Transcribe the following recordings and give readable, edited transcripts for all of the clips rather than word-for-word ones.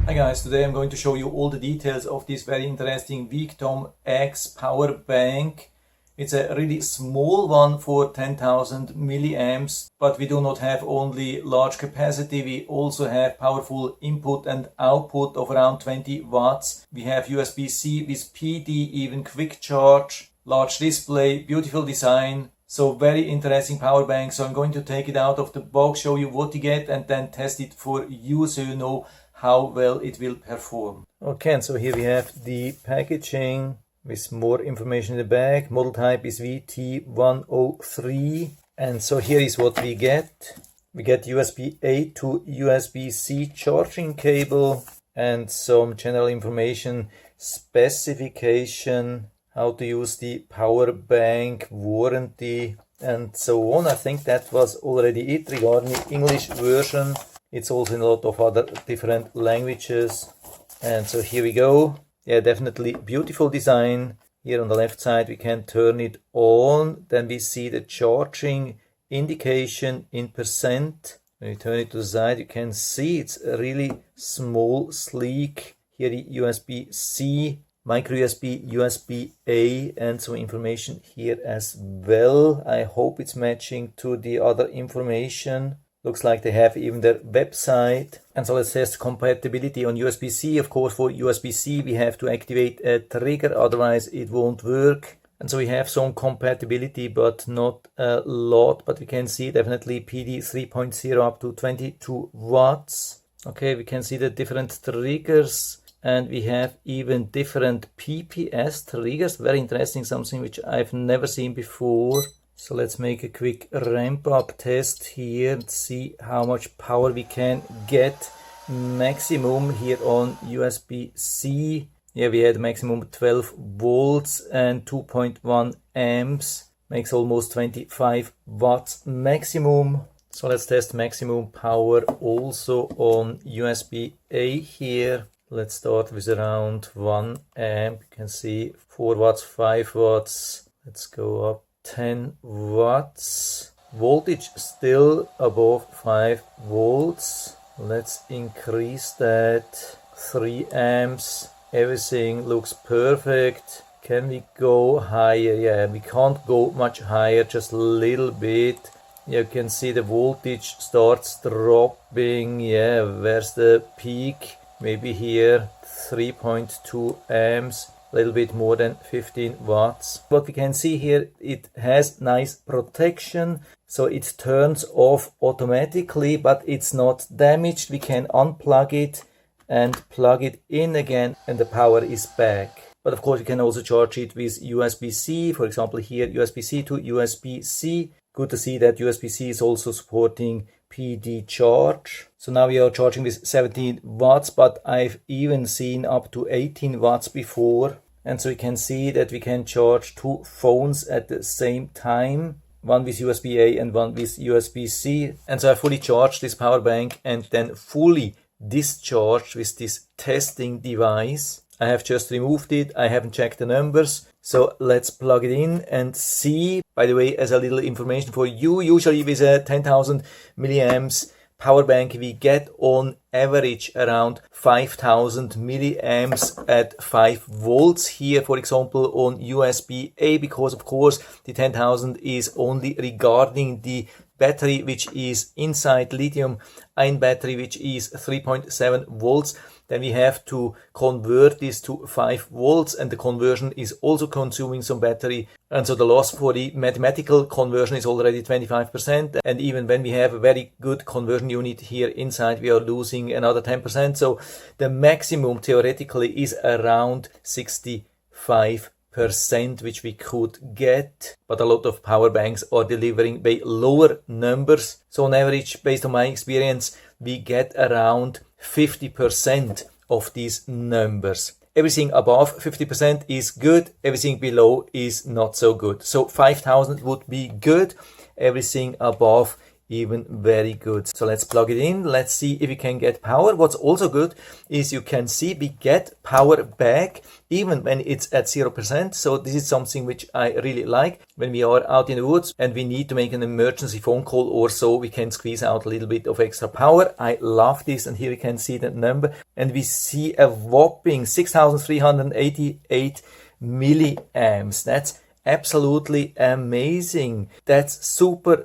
Hi guys, today I'm going to show you all the details of this very interesting VEEKTOMX power bank. It's a really small one for 10,000 milliamps, but we do not have only large capacity, we also have powerful input and output of around 20 watts. We have USB-C with PD, even quick charge, large display, beautiful design. So very interesting power bank. So I'm going to take it out of the box, show you what you get, and then test it for you so you know how well it will perform. Okay, and so here we have the packaging with more information in the back. Model type is VT103. And so here is what we get. We get USB-A to USB-C charging cable and some general information, specification, how to use the power bank, warranty, and so on. I think that was already it regarding the English version. It's also in a lot of other different languages. And so here we go. Yeah, definitely beautiful design. Here on the left side we can turn it on. Then we see the charging indication in percent. When you turn it to the side you can see it's really small, sleek. Here the USB-C, micro USB, USB-A, and some information here as well. I hope it's matching to the other information. Looks like they have even their website. And so let's test compatibility on USB-C. Of course, for USB-C we have to activate a trigger, otherwise it won't work. And so we have some compatibility, but not a lot. But we can see definitely PD 3.0 up to 22 watts. Okay, we can see the different triggers. And we have even different PPS triggers. Very interesting, something which I've never seen before. So let's make a quick ramp up test here and see how much power we can get maximum here on USB-C. Yeah, we had maximum 12 volts and 2.1 amps. Makes almost 25 watts maximum. So let's test maximum power also on USB-A here. Let's start with around 1 amp. You can see 4 watts, 5 watts. Let's go up 10 watts. Voltage still above 5 volts. Let's increase that. 3 amps. Everything looks perfect. Can we go higher? Yeah, we can't go much higher, just a little bit. You can see the voltage starts dropping. Yeah, where's the peak? Maybe here 3.2 amps, a little bit more than 15 watts. What we can see here, it has nice protection, so it turns off automatically, but it's not damaged. We can unplug it and plug it in again and the power is back. But of course you can also charge it with USB-C, for example here USB-C to USB-C. Good to see that USB-C is also supporting PD charge. So now we are charging with 17 watts, but I've even seen up to 18 watts before. And so you can see that we can charge 2 phones at the same time, one with USB-A and one with USB-C. And so I fully charged this power bank and then fully discharged with this testing device. I have just removed it, I haven't checked the numbers. So let's plug it in and see. By the way, as a little information for you, usually with a 10,000 milliamps power bank we get on average around 5,000 milliamps at 5 volts. Here for example on USB-A, because of course the 10,000 is only regarding the battery which is inside lithium ion battery, which is 3.7 volts. Then we have to convert this to 5 volts, and the conversion is also consuming some battery. And so the loss for the mathematical conversion is already 25%. And even when we have a very good conversion unit here inside, we are losing another 10%. So the maximum theoretically is around 65%, which we could get. But a lot of power banks are delivering by lower numbers. So on average, based on my experience, we get around 50% of these numbers. Everything above 50% is good, everything below is not so good. So 5,000 would be good, everything above even very good. So let's plug it in. Let's see if we can get power. What's also good is you can see we get power back even when it's at 0%. So this is something which I really like. When we are out in the woods and we need to make an emergency phone call or so, we can squeeze out a little bit of extra power. I love this, and here you can see the number, and we see a whopping 6,388 milliamps. That's absolutely amazing. That's super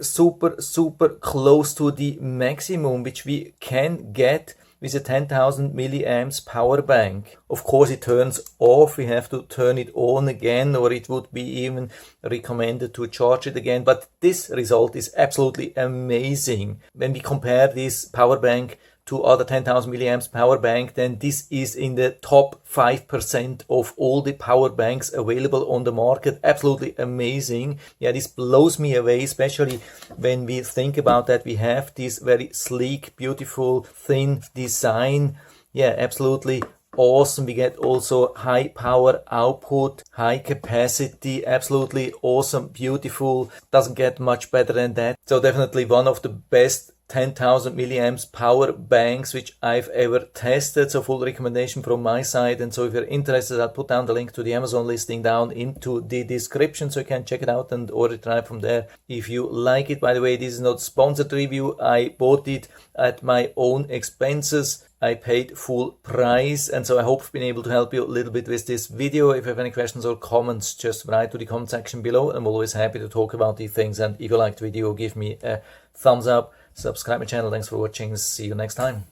close to the maximum which we can get with a 10,000 milliamps power bank. Of course it turns off, we have to turn it on again, or it would be even recommended to charge it again, but this result is absolutely amazing. When we compare this power bank to other 10,000 milliamps power bank, then this is in the top 5% of all the power banks available on the market. Absolutely amazing. Yeah, this blows me away, especially when we think about that we have this very sleek, beautiful, thin design. Yeah, absolutely awesome. We get also high power output, high capacity, absolutely awesome, beautiful. Doesn't get much better than that. So definitely one of the best 10,000 milliamps power banks which I've ever tested. So full recommendation from my side. And so if you're interested, I'll put down the link to the Amazon listing down into the description so you can check it out and order it right from there if you like it. By the way, this is not sponsored review. I bought it at my own expenses. I paid full price, and so I hope I've been able to help you a little bit with this video. If you have any questions or comments, just write to the comment section below. I'm always happy to talk about these things, and if you liked the video, give me a thumbs up, subscribe my channel. Thanks for watching. See you next time.